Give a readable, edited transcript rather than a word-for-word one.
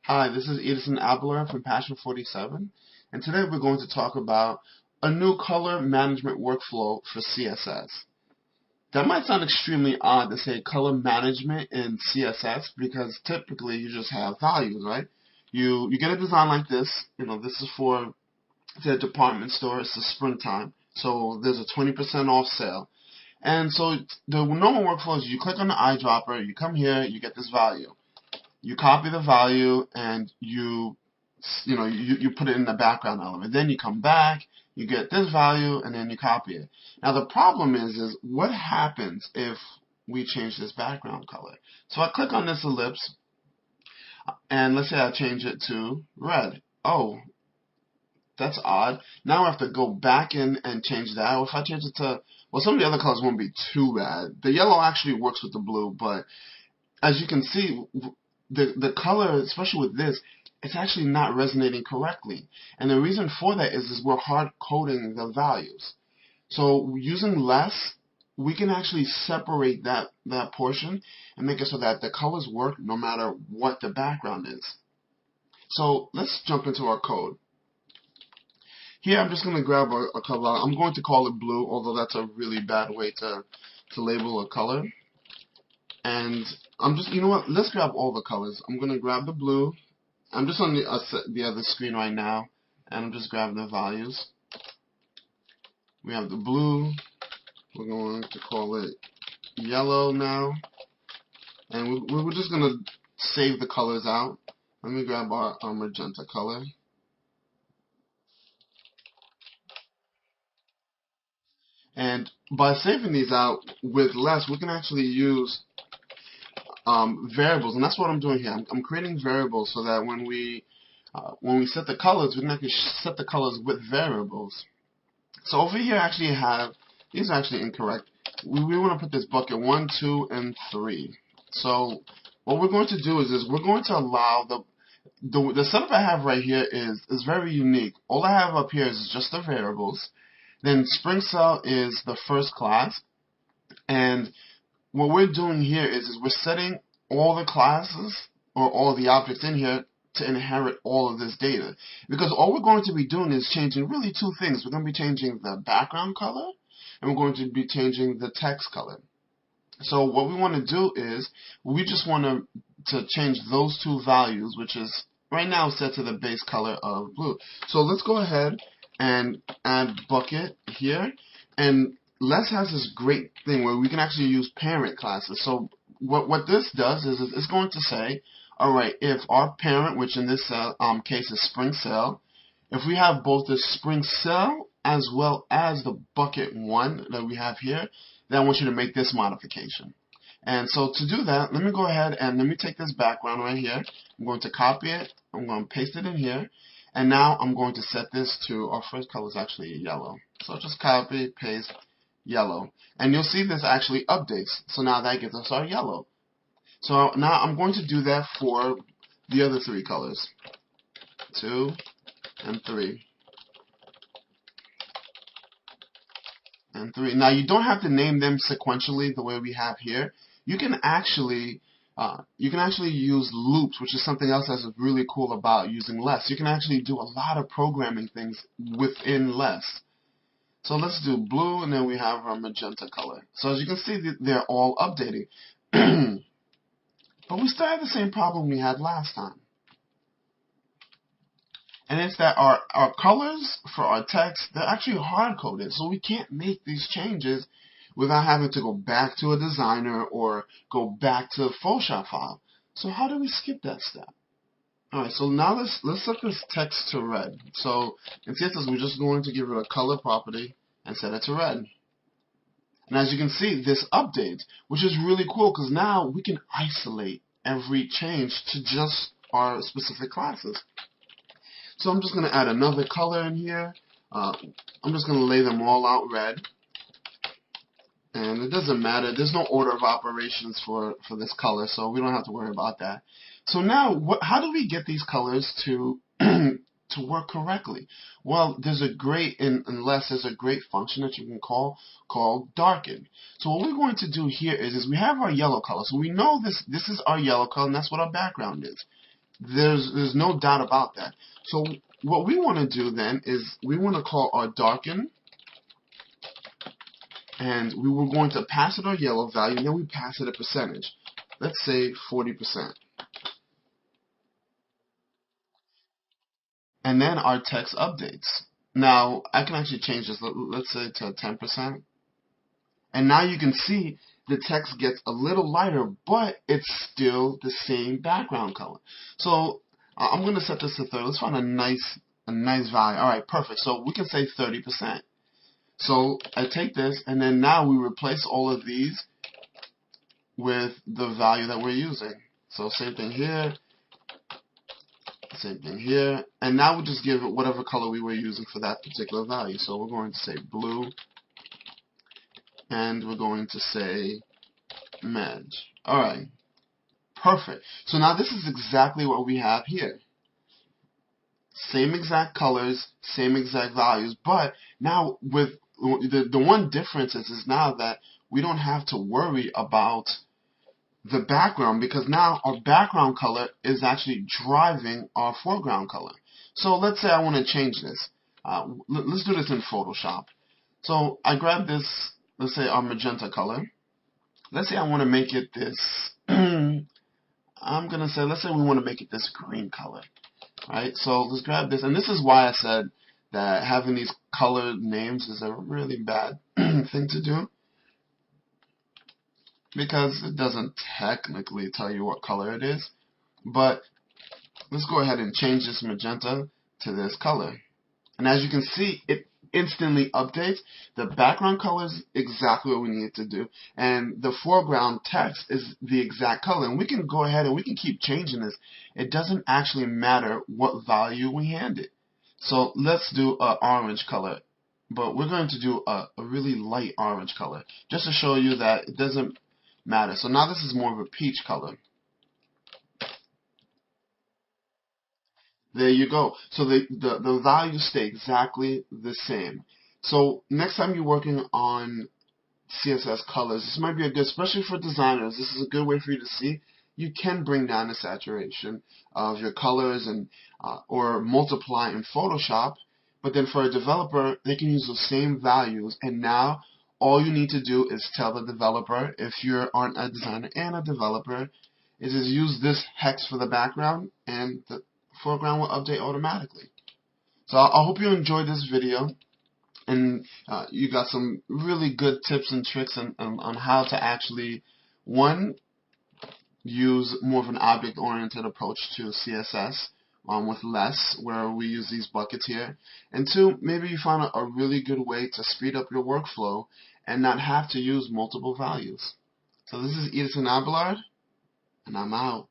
Hi, this is Edithson Abelard from Passion 47, and today we're going to talk about a new color management workflow for CSS. That might sound extremely odd to say color management in CSS because typically you just have values, right? You get a design like this. This is for the department store. It's the springtime, so there's a 20% off sale. And so the normal workflow is you click on the eyedropper, you come here, you get this value. You copy the value and you put it in the background element. Then you come back, you get this value, and then you copy it. Now the problem is what happens if we change this background color? So I click on this ellipse, and let's say I change it to red. Oh, that's odd. Now I have to go back in and change that. Or if I change it to, well, some of the other colors won't be too bad. The yellow actually works with the blue, but as you can see, the color, especially with this, it's actually not resonating correctly. And the reason for that is we're hard coding the values. So using less, we can actually separate that portion and make it so that the colors work no matter what the background is. So let's jump into our code. Here I'm just going to grab a color. I'm going to call it blue, although that's a really bad way to label a color. And I'm just, let's grab all the colors. I'm going to grab the blue. I'm just on the other screen right now, and I'm just grabbing the values. We have the blue. We're going to call it yellow now. And we're just going to save the colors out. Let me grab our magenta color. And by saving these out with less, we can actually use variables, and that's what I'm doing here. I'm creating variables so that when we set the colors, we can actually set the colors with variables. So over here, I actually have, these are actually incorrect. We want to put this bucket 1, 2, and 3. So what we're going to do is we're going to allow the setup I have right here is very unique. All I have up here is just the variables. Then Spring Cell is the first class, and what we're doing here is we're setting all the classes or all the objects in here to inherit all of this data. Because all we're going to be doing is changing really two things. We're going to be changing the background color, and we're going to be changing the text color. So what we want to do is we just want to change those two values, which is right now set to the base color of blue. So let's go ahead and add bucket here, and Less has this great thing where we can actually use parent classes. So what this does is it's going to say, all right, if our parent, which in this case is Spring Cell, if we have both the Spring Cell as well as the bucket 1 that we have here, then I want you to make this modification. And so to do that, let me go ahead and let me take this background right here. I'm going to copy it. I'm going to paste it in here. And now I'm going to set this to, our first color is actually yellow. So I'll just copy, paste, yellow. And you'll see this actually updates. So now that gives us our yellow. So now I'm going to do that for the other 3 colors. 2 and 3. And 3. Now you don't have to name them sequentially the way we have here. You can actually use loops, which is something else that's really cool about using less. You can actually do a lot of programming things within less. So let's do blue, and then we have our magenta color. So as you can see, they're all updating. But we still have the same problem we had last time. And it's that our colors for our text, they're actually hard-coded. So we can't make these changes without having to go back to a designer or go back to a Photoshop file. So how do we skip that step? Alright, so now let's set this text to red. So in CSS, we're just going to give it a color property and set it to red. And as you can see, this updates, which is really cool because now we can isolate every change to just our specific classes. So I'm just going to add another color in here. I'm just going to lay them all out red. And it doesn't matter. There's no order of operations for this color, so we don't have to worry about that. So now, how do we get these colors to to work correctly? Well, there's a great, unless there's a great function that you can call called Darken. So what we're going to do here is we have our yellow color. So we know this is our yellow color, and that's what our background is. There's no doubt about that. So what we want to do then is we want to call our Darken, and we were going to pass it our yellow value, and then we pass it a percentage. Let's say 40%. And then our text updates. Now, I can actually change this, let's say to 10%. And now you can see the text gets a little lighter, but it's still the same background color. So I'm going to set this to 30. Let's find a nice value. All right, perfect. So we can say 30%. So I take this, and then now we replace all of these with the value that we're using. So same thing here, same thing here, and now we just give it whatever color we were using for that particular value. So we're going to say blue, and we're going to say med. All right, perfect. So now this is exactly what we have here. Same exact colors, same exact values, but now with the one difference is now that we don't have to worry about the background, because now our background color is actually driving our foreground color. So let's say I want to change this. Let's do this in Photoshop. So I grab this, let's say our magenta color. Let's say I want to make it this, I'm going to say, let's say we want to make it this green color. Right? So let's grab this, and this is why I said that having these colored names is a really bad thing to do, because it doesn't technically tell you what color it is. But let's go ahead and change this magenta to this color. And as you can see, it instantly updates. The background color is exactly what we need to do, and the foreground text is the exact color. And we can go ahead and we can keep changing this. It doesn't actually matter what value we hand it. So let's do an orange color, but we're going to do a really light orange color, just to show you that it doesn't matter. So now this is more of a peach color. There you go. So the values stay exactly the same. So next time you're working on CSS colors, this might be a good, especially for designers, this is a good way for you to see. You can bring down the saturation of your colors and or multiply in Photoshop, but then for a developer, they can use those same values, and now all you need to do is tell the developer, if you aren't a designer and a developer, is just use this hex for the background, and the foreground will update automatically. So I hope you enjoyed this video, and you got some really good tips and tricks on how to actually, one, use more of an object-oriented approach to CSS with less, where we use these buckets here, and two, maybe you find a really good way to speed up your workflow and not have to use multiple values. So this is Edithson Abelard, and I'm out.